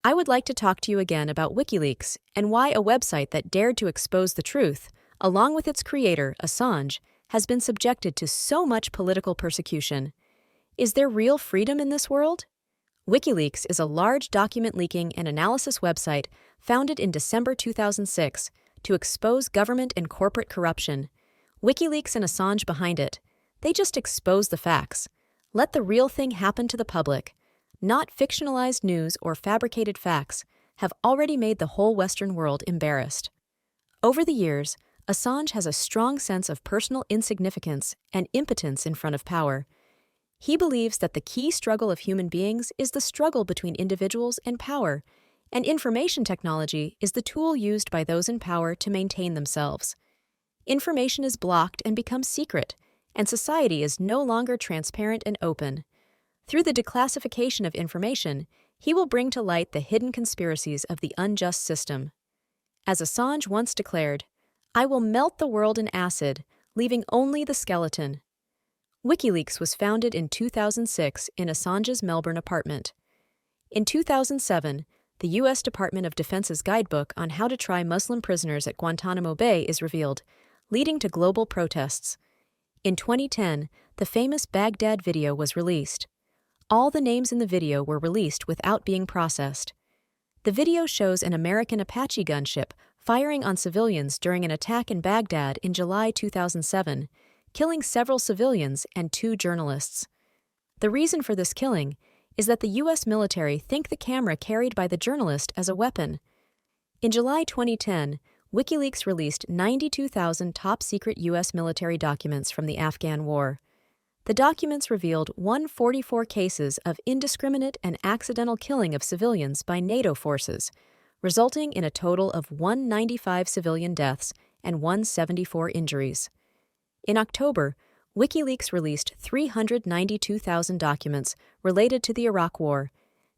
I would like to talk to you again about WikiLeaks and why a website that dared to expose the truth, along with its creator, Assange, has been subjected to so much political persecution. Is there real freedom in this world? WikiLeaks is a large document leaking and analysis website founded in December 2006 to expose government and corporate corruption. WikiLeaks and Assange behind it. They just expose the facts. Let the real thing happen to the public. Not fictionalized news or fabricated facts have already made the whole Western world embarrassed. Over the years, Assange has a strong sense of personal insignificance and impotence in front of power. He believes that the key struggle of human beings is the struggle between individuals and power, and information technology is the tool used by those in power to maintain themselves. Information is blocked and becomes secret, and society is no longer transparent and open. Through the declassification of information, he will bring to light the hidden conspiracies of the unjust system. As Assange once declared, "I will melt the world in acid, leaving only the skeleton." WikiLeaks was founded in 2006 in Assange's Melbourne apartment. In 2007, the U.S. Department of Defense's guidebook on how to try Muslim prisoners at Guantanamo Bay is revealed, leading to global protests. In 2010, the famous Baghdad video was released. All the names in the video were released without being processed. The video shows an American Apache gunship firing on civilians during an attack in Baghdad in July 2007, killing several civilians and 2 journalists. The reason for this killing is that the U.S. military think the camera carried by the journalist as a weapon. In July 2010, WikiLeaks released 92,000 top-secret U.S. military documents from the Afghan War. The documents revealed 144 cases of indiscriminate and accidental killing of civilians by NATO forces, resulting in a total of 195 civilian deaths and 174 injuries. In October, WikiLeaks released 392,000 documents related to the Iraq War,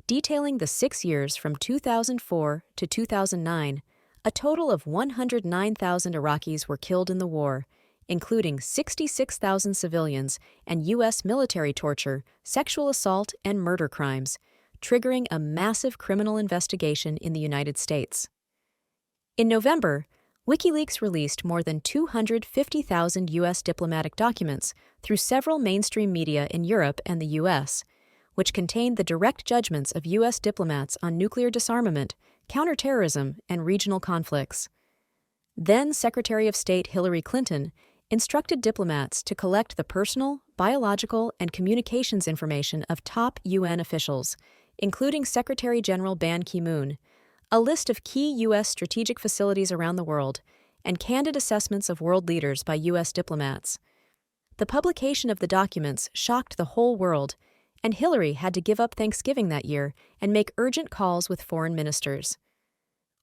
detailing the 6 years from 2004 to 2009. A total of 109,000 Iraqis were killed in the war, including 66,000 civilians and U.S. military torture, sexual assault, and murder crimes, triggering a massive criminal investigation in the United States. In November, WikiLeaks released more than 250,000 U.S. diplomatic documents through several mainstream media in Europe and the U.S., which contained the direct judgments of U.S. diplomats on nuclear disarmament, counterterrorism, and regional conflicts. Then Secretary of State Hillary Clinton instructed diplomats to collect the personal, biological, and communications information of top UN officials, including Secretary General Ban Ki-moon, a list of key U.S. strategic facilities around the world, and candid assessments of world leaders by U.S. diplomats. The publication of the documents shocked the whole world, and Hillary had to give up Thanksgiving that year and make urgent calls with foreign ministers.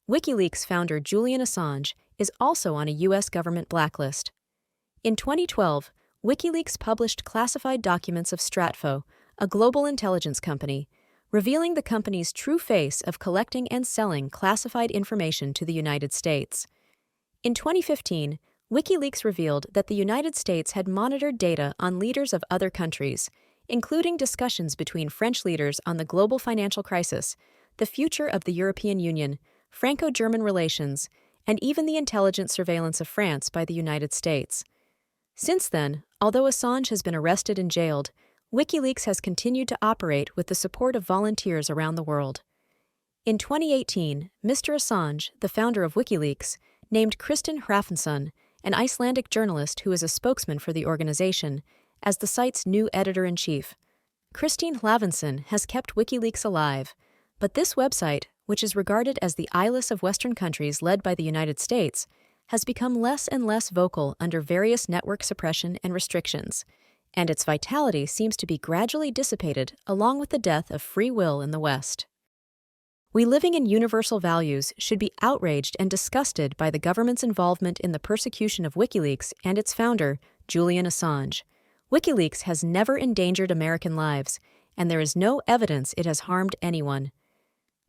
WikiLeaks founder Julian Assange is also on a U.S. government blacklist. In 2012, WikiLeaks published classified documents of Stratfo, a global intelligence company, revealing the company's true face of collecting and selling classified information to the United States. In 2015, WikiLeaks revealed that the United States had monitored data on leaders of other countries, including discussions between French leaders on the global financial crisis, the future of the European Union, Franco-German relations, and even the intelligence surveillance of France by the United States. Since then, although Assange has been arrested and jailed, WikiLeaks has continued to operate with the support of volunteers around the world. In 2018, Mr. Assange, the founder of WikiLeaks, named Kristinn Hrafnsson, an Icelandic journalist who is a spokesman for the organization, as the site's new editor-in-chief. Kristinn Hrafnsson has kept WikiLeaks alive, but this website, which is regarded as the eyeless of Western countries led by the United States, has become less and less vocal under various network suppression and restrictions, and its vitality seems to be gradually dissipated along with the death of free will in the West. We living in universal values should be outraged and disgusted by the government's involvement in the persecution of WikiLeaks and its founder, Julian Assange. WikiLeaks has never endangered American lives, and there is no evidence it has harmed anyone.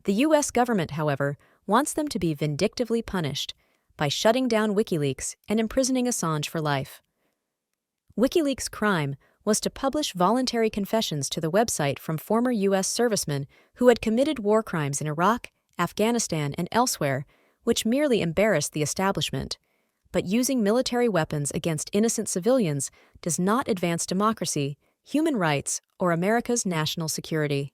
The U.S. government, however, wants them to be vindictively punished by shutting down WikiLeaks and imprisoning Assange for life. WikiLeaks' crime was to publish voluntary confessions to the website from former U.S. servicemen who had committed war crimes in Iraq, Afghanistan, and elsewhere, which merely embarrassed the establishment. But using military weapons against innocent civilians does not advance democracy, human rights, or America's national security.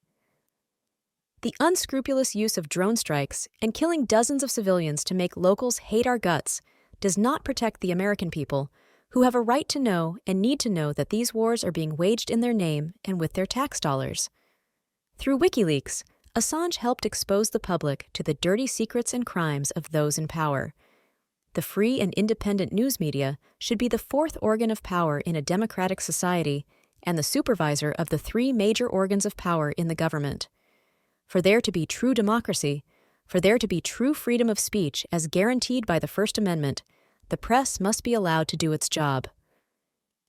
The unscrupulous use of drone strikes and killing dozens of civilians to make locals hate our guts does not protect the American people, who have a right to know and need to know that these wars are being waged in their name and with their tax dollars. Through WikiLeaks, Assange helped expose the public to the dirty secrets and crimes of those in power. The free and independent news media should be the fourth organ of power in a democratic society and the supervisor of the three major organs of power in the government. For there to be true democracy, for there to be true freedom of speech as guaranteed by the First Amendment, the press must be allowed to do its job.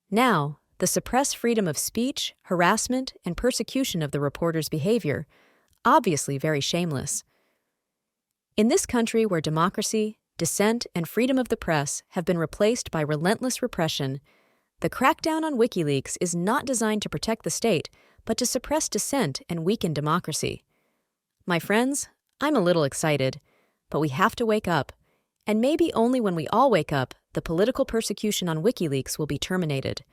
Now, the suppressed freedom of speech, harassment, and persecution of the reporter's behavior, obviously very shameless. In this country where democracy, dissent, and freedom of the press have been replaced by relentless repression, the crackdown on WikiLeaks is not designed to protect the state, but to suppress dissent and weaken democracy. My friends, I'm a little excited, but we have to wake up, and maybe only when we all wake up, the political persecution on WikiLeaks will be terminated.